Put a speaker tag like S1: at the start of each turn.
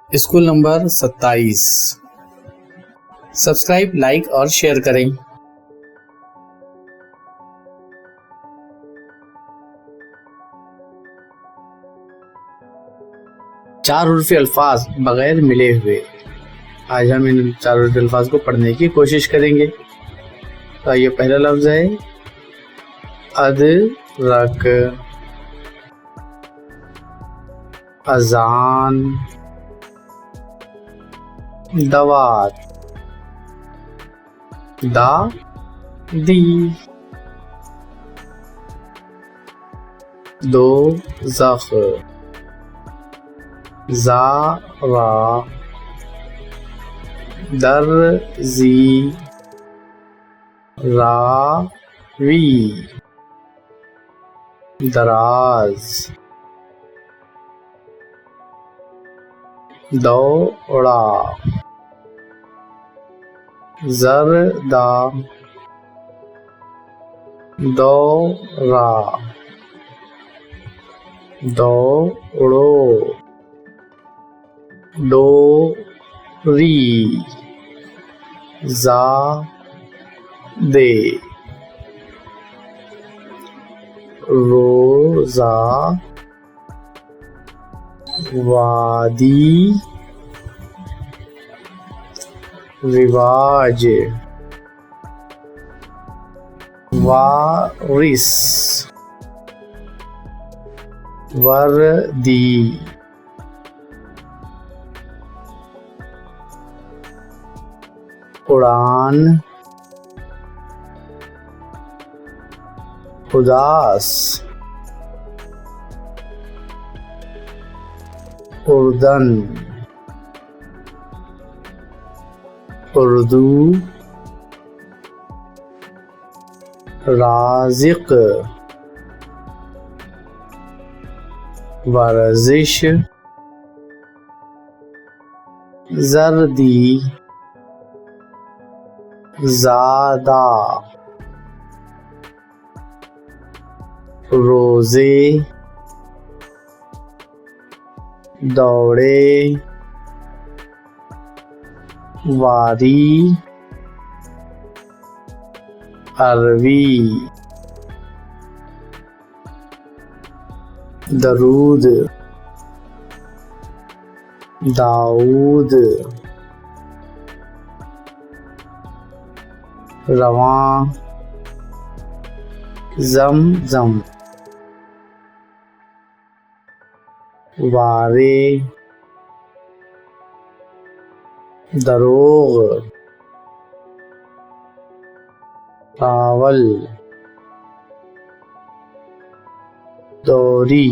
S1: School number 27। Subscribe, like और share करें। चार उर्फी अल्फाज बगैर मिले हुए। आज हम इन चार उर्फी अल्फाज को पढ़ने की कोशिश करेंगे। तो ये पहला लफ्ज है अदरक, अजान, दवात, दी, दो जख, ज़ारा, दर्जी, रावी, दराज, दौड़ा, जरदा, दौरा, दौड़ो, डोरी, ज़ादे, रोज़ा, वादी, रिवाज, वारिस, वर्दी, उड़ान, उदास, उर्दन, उर्दू, राज़िक, वर्जिश, जर्दी, ज़ादा, रोज़े, दौड़े, वारी, अरवी, दरूद, दाऊद, रवां, ज़मज़म, वारे, दरोग, रावल, दौरी।